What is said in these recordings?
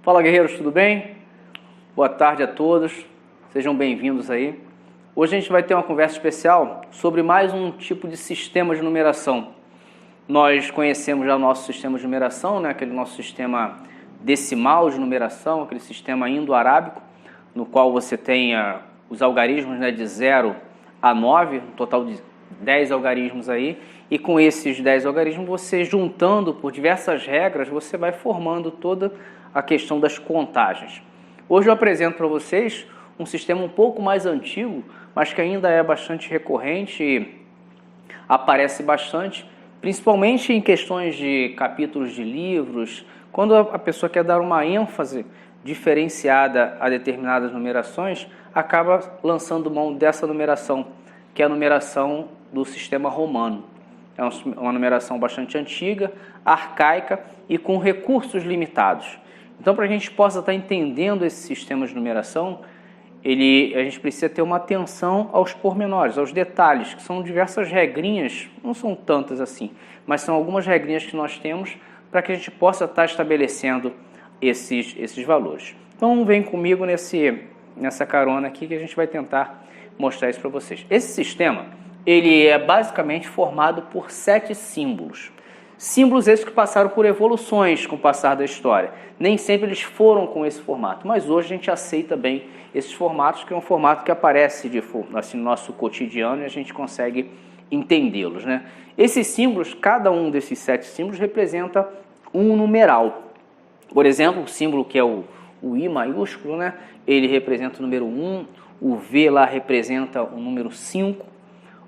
Fala, guerreiros, tudo bem? Boa tarde a todos, sejam bem-vindos aí. Hoje a gente vai ter uma conversa especial sobre mais um tipo de sistema de numeração. Nós conhecemos já o nosso sistema de numeração, né? Aquele nosso sistema decimal de numeração, aquele sistema indo-arábico, no qual você tem os algarismos, né, de 0 a 9, um total de 10 algarismos aí, e com esses 10 algarismos, você juntando por diversas regras, você vai formando toda a questão das contagens. Hoje eu apresento para vocês um sistema um pouco mais antigo, mas que ainda é bastante recorrente e aparece bastante, principalmente em questões de capítulos de livros, quando a pessoa quer dar uma ênfase diferenciada a determinadas numerações, acaba lançando mão dessa numeração, que é a numeração do sistema romano. É uma numeração bastante antiga, arcaica e com recursos limitados. Então, para que a gente possa estar entendendo esse sistema de numeração, a gente precisa ter uma atenção aos pormenores, aos detalhes, que são diversas regrinhas, não são tantas assim, mas são algumas regrinhas que nós temos para que a gente possa estar estabelecendo esses valores. Então, vem comigo nessa carona aqui que a gente vai tentar mostrar isso para vocês. Esse sistema, ele é basicamente formado por 7 símbolos. Símbolos esses que passaram por evoluções com o passar da história. Nem sempre eles foram com esse formato, mas hoje a gente aceita bem esses formatos, que é um formato que aparece assim, no nosso cotidiano e a gente consegue entendê-los, né? Esses símbolos, cada um desses 7 símbolos representa um numeral. Por exemplo, o símbolo que é o I maiúsculo, né? Ele representa o número 1, o V lá representa o número 5,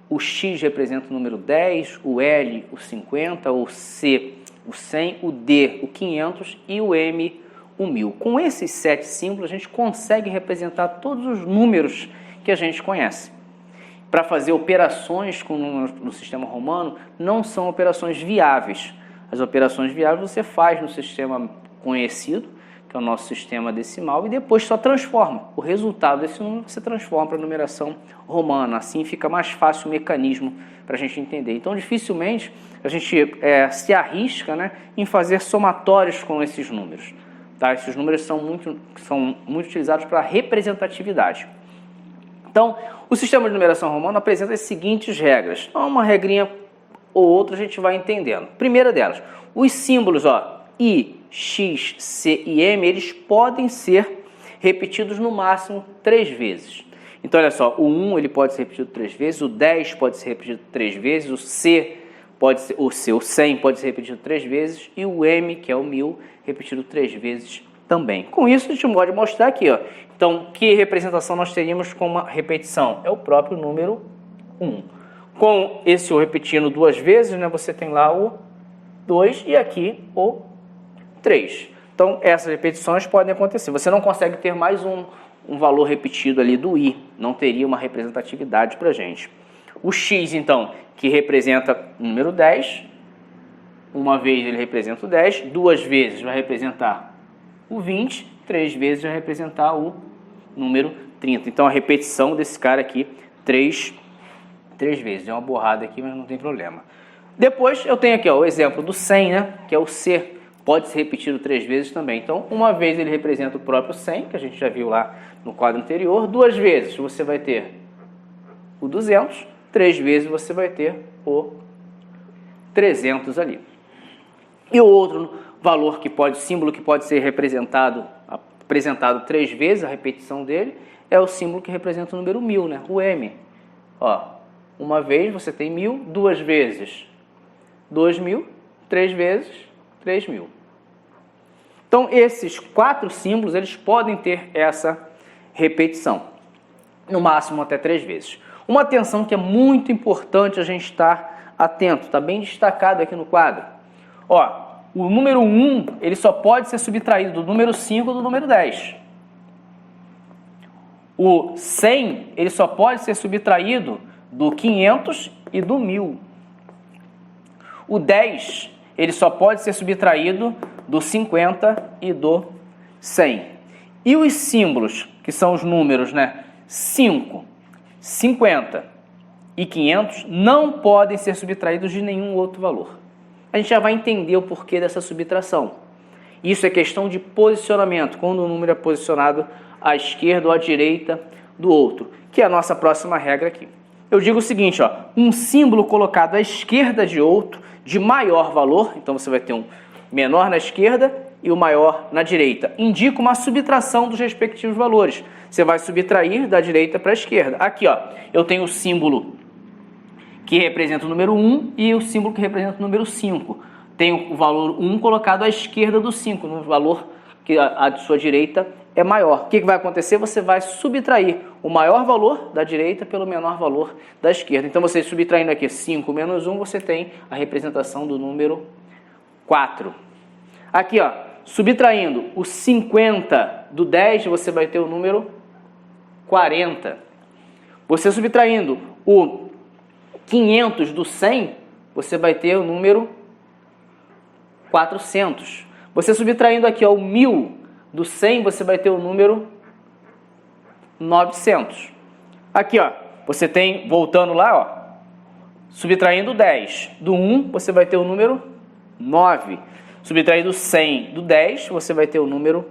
o X representa o número 10, o L o 50, o C o 100, o D o 500 e o M o 1000. Com esses 7 símbolos a gente consegue representar todos os números que a gente conhece. Para fazer operações no sistema romano, não são operações viáveis. As operações viáveis você faz no sistema conhecido, que é o nosso sistema decimal, e depois só transforma. O resultado desse número você transforma para a numeração romana. Assim fica mais fácil o mecanismo para a gente entender. Então, dificilmente a gente se arrisca, né, em fazer somatórios com esses números. Tá? Esses números são muito utilizados para representatividade. Então, o sistema de numeração romano apresenta as seguintes regras. Então, uma regrinha ou outra a gente vai entendendo. Primeira delas, os símbolos, I, X, C e M, eles podem ser repetidos no máximo 3 vezes. Então, olha só, o 1 ele pode ser repetido 3 vezes, o 10 pode ser repetido 3 vezes, o 100 pode ser repetido 3 vezes e o M, que é o 1000, repetido 3 vezes também. Com isso, a gente pode mostrar aqui, Então, que representação nós teríamos com uma repetição? É o próprio número 1. Com esse O repetindo 2 vezes, né, você tem lá o 2 e aqui o 3. Então, essas repetições podem acontecer. Você não consegue ter mais um valor repetido ali do I. Não teria uma representatividade para a gente. O X, então, que representa o número 10. Uma vez ele representa o 10. 2 vezes vai representar o 20. 3 vezes vai representar o número 30. Então, a repetição desse cara aqui, 3 vezes. É uma borrada aqui, mas não tem problema. Depois, eu tenho aqui o exemplo do 100, né, que é o C. Pode ser repetido 3 vezes também. Então, uma vez ele representa o próprio 100, que a gente já viu lá no quadro anterior. 2 vezes você vai ter o 200. 3 vezes você vai ter o 300 ali. E o outro valor símbolo que pode ser apresentado 3 vezes, a repetição dele, é o símbolo que representa o número 1000, né? O M. Uma vez você tem 1000, 2 vezes 2000, 3 vezes 3000. Então, esses 4 símbolos, eles podem ter essa repetição, no máximo até 3 vezes. Uma atenção que é muito importante a gente estar atento, está bem destacado aqui no quadro. O número 1, ele só pode ser subtraído do número 5 ou do número 10. O 100, ele só pode ser subtraído do 500 e do 1000. O 10, ele só pode ser subtraído do 50 e do 100. E os símbolos, que são os números, né? 5, 50 e 500, não podem ser subtraídos de nenhum outro valor. A gente já vai entender o porquê dessa subtração. Isso é questão de posicionamento, quando o número é posicionado à esquerda ou à direita do outro, que é a nossa próxima regra aqui. Eu digo o seguinte, ó, um símbolo colocado à esquerda de outro, de maior valor, então você vai ter um menor na esquerda e o maior na direita, indica uma subtração dos respectivos valores. Você vai subtrair da direita para a esquerda. Aqui, ó, eu tenho o símbolo que representa o número 1 e o símbolo que representa o número 5. Tenho o valor 1 colocado à esquerda do 5, no valor que a de sua direita é maior. O que vai acontecer? Você vai subtrair o maior valor da direita pelo menor valor da esquerda. Então, você subtraindo aqui 5 menos 1, você tem a representação do número 4. Aqui, ó, subtraindo o 50 do 10, você vai ter o número 40. Você subtraindo o 500 do 100, você vai ter o número 400. Você subtraindo aqui, ó, o 1000 do 100, você vai ter o número 900. Aqui, ó, você tem, voltando lá, ó, subtraindo 10 do 1, você vai ter o número 9. Subtraindo 100 do 10, você vai ter o número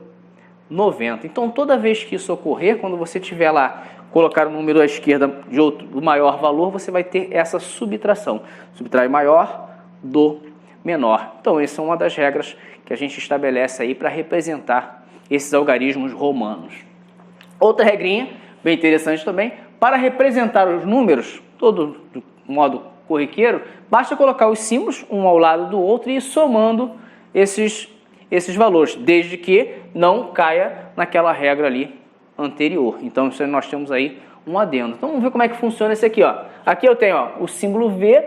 90. Então, toda vez que isso ocorrer, quando você tiver lá, colocar o número à esquerda de outro, do maior valor, você vai ter essa subtração. Subtrai maior do menor. Então, essa é uma das regras que a gente estabelece aí para representar esses algarismos romanos. Outra regrinha, bem interessante também, para representar os números, todo do modo corriqueiro, basta colocar os símbolos um ao lado do outro e ir somando esses valores, desde que não caia naquela regra ali anterior. Então, isso nós temos aí um adendo. Então, vamos ver como é que funciona esse aqui, ó. Aqui eu tenho, ó, o símbolo V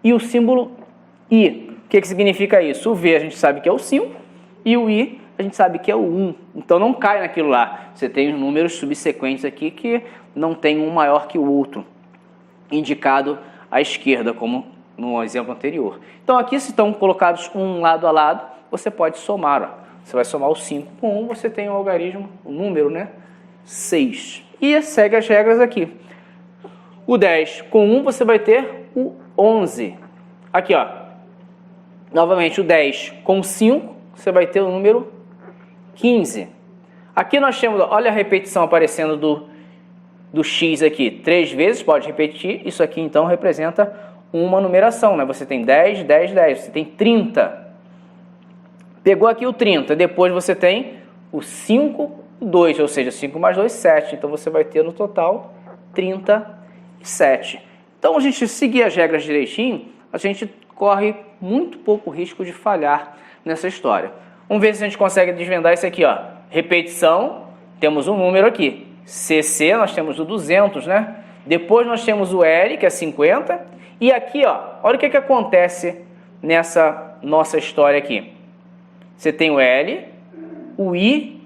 e o símbolo I. O que significa isso? O V a gente sabe que é o 5 e o I a gente sabe que é o 1. Então, não cai naquilo lá. Você tem os números subsequentes aqui que não tem um maior que o outro, indicado à esquerda, como no exemplo anterior. Então, aqui, se estão colocados um lado a lado, você pode somar, ó. Você vai somar o 5 com 1, você tem o algarismo, o número, né? 6. E segue as regras aqui. O 10 com 1, você vai ter o 11. Aqui, ó. Novamente, o 10 com 5, você vai ter o número 15. Aqui nós temos, olha a repetição aparecendo do x aqui. 3 vezes, pode repetir. Isso aqui, então, representa uma numeração, né? Você tem 10, 10, 10. Você tem 30. Pegou aqui o 30. Depois você tem o 5, 2. Ou seja, 5 mais 2, 7. Então, você vai ter no total 37. Então, a gente seguir as regras direitinho, a gente corre muito pouco risco de falhar nessa história. Vamos ver se a gente consegue desvendar isso aqui, ó. Repetição, temos um número aqui. CC, nós temos o 200, né? Depois nós temos o L, que é 50. E aqui, ó, olha o que acontece nessa nossa história aqui. Você tem o L, o I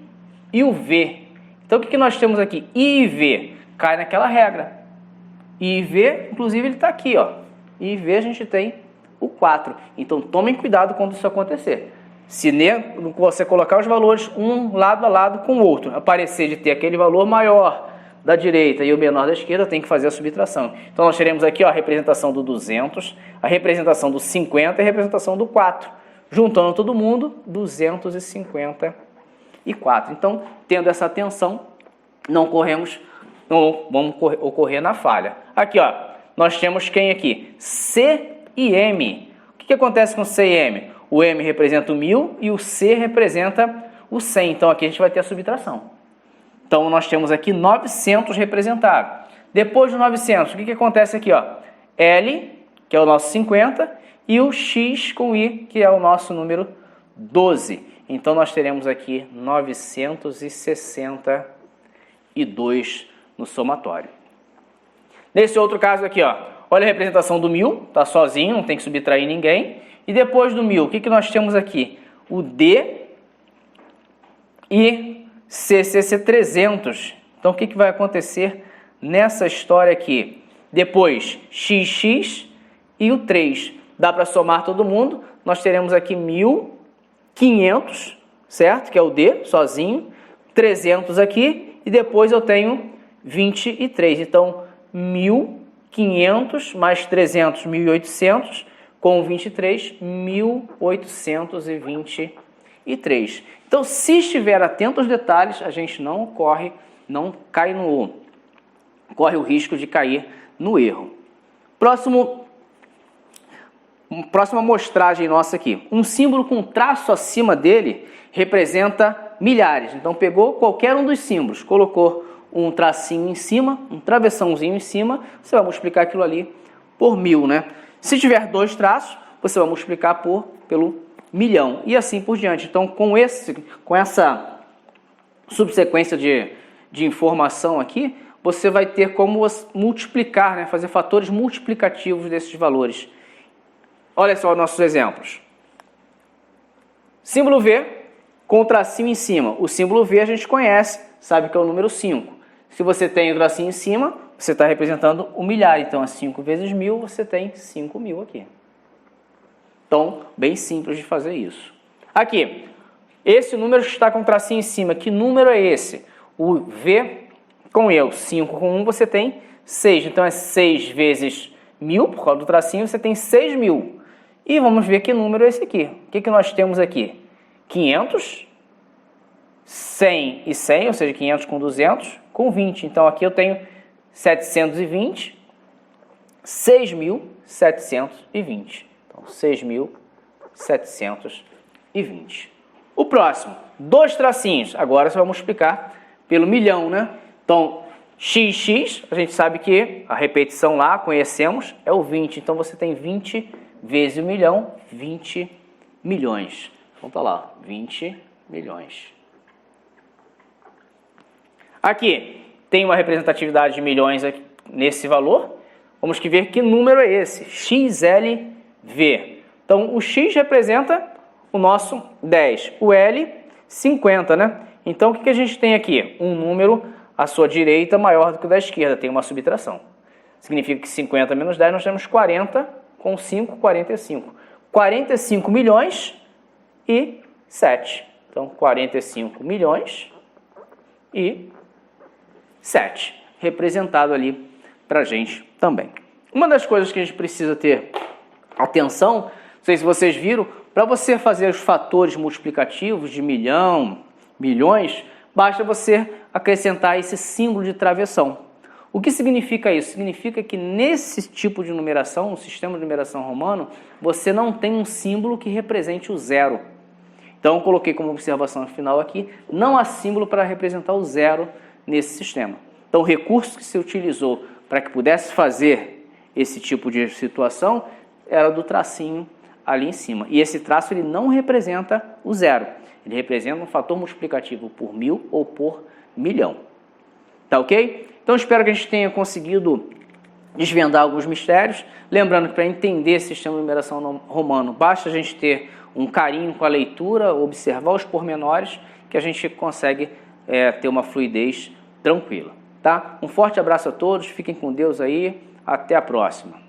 e o V. Então, o que nós temos aqui? I e V cai naquela regra. I e V, inclusive, ele está aqui, ó. I e V a gente tem o 4. Então, tomem cuidado quando isso acontecer. Se você colocar os valores um lado a lado com o outro, aparecer de ter aquele valor maior da direita e o menor da esquerda, tem que fazer a subtração. Então, nós teremos aqui, ó, a representação do 200, a representação do 50 e a representação do 4. Juntando todo mundo, 254. Então, tendo essa atenção, não vamos ocorrer na falha. Aqui, ó, nós temos quem aqui? C e M. O que acontece com C e M? O M representa o 1000 e o C representa o 100. Então, aqui a gente vai ter a subtração. Então, nós temos aqui 900 representado. Depois do 900, o que acontece aqui? Ó? L, que é o nosso 50, e o X com I, que é o nosso número 12. Então, nós teremos aqui 962 no somatório. Nesse outro caso aqui, ó, olha a representação do 1000, está sozinho, não tem que subtrair ninguém. E depois do 1000, o que nós temos aqui? O D e CCC 300. Então, o que vai acontecer nessa história aqui? Depois, XX e o 3. Dá para somar todo mundo. Nós teremos aqui 1500, certo? Que é o D, sozinho. 300 aqui. E depois eu tenho 23. Então, 1500 mais 300, 1800. Com 23, 1823. e 3. Então, se estiver atento aos detalhes, a gente não corre o risco de cair no erro. Próxima amostragem nossa aqui. Um símbolo com traço acima dele representa milhares. Então, pegou qualquer um dos símbolos, colocou um tracinho em cima, um travessãozinho em cima, você vai multiplicar aquilo ali por 1000, né? Se tiver 2 traços, você vai multiplicar pelo milhão e assim por diante. Então, com essa subsequência de informação aqui, você vai ter como multiplicar, né? Fazer fatores multiplicativos desses valores. Olha só nossos exemplos. Símbolo V com o tracinho em cima. O símbolo V a gente conhece, sabe que é o número 5. Se você tem o tracinho em cima, você está representando o milhar. Então, é 5 vezes 1000, você tem 5.000 aqui. Então, bem simples de fazer isso. Aqui, esse número está com o tracinho em cima. Que número é esse? O V com eu. 5 com 1, você tem 6. Então, é 6 vezes 1000, por causa do tracinho, você tem 6.000. E vamos ver que número é esse aqui. O que nós temos aqui? 500, 100 e 100, ou seja, 500 com 200, com 20. Então, aqui eu tenho 720, 6.720. Então, 6.720. O próximo, 2 tracinhos. Agora você vai multiplicar pelo milhão, né? Então, XX, a gente sabe que a repetição lá, conhecemos, é o 20. Então, você tem 20 vezes o milhão, 20 milhões. Então, tá lá, 20 milhões. Aqui, tem uma representatividade de milhões aqui, nesse valor. Vamos ver que número é esse, XLV. Então, o X representa o nosso 10, o L, 50, né? Então, o que a gente tem aqui? Um número à sua direita maior do que o da esquerda, tem uma subtração. Significa que 50 menos 10, nós temos 40, com 5, 45. 45 milhões e 7. Então, 45 milhões e 7. Representado ali para a gente também. Uma das coisas que a gente precisa ter atenção, não sei se vocês viram, para você fazer os fatores multiplicativos de milhão, milhões, basta você acrescentar esse símbolo de travessão. O que significa isso? Significa que nesse tipo de numeração, no sistema de numeração romano, você não tem um símbolo que represente o zero. Então, eu coloquei como observação final aqui, não há símbolo para representar o zero nesse sistema. Então, o recurso que se utilizou para que pudesse fazer esse tipo de situação era do tracinho ali em cima. E esse traço ele não representa o zero. Ele representa um fator multiplicativo por 1000 ou por milhão. Tá ok? Então, espero que a gente tenha conseguido desvendar alguns mistérios. Lembrando que para entender esse sistema de numeração romano, basta a gente ter um carinho com a leitura, observar os pormenores, que a gente consegue ter uma fluidez tranquila. Tá? Um forte abraço a todos, fiquem com Deus aí, até a próxima.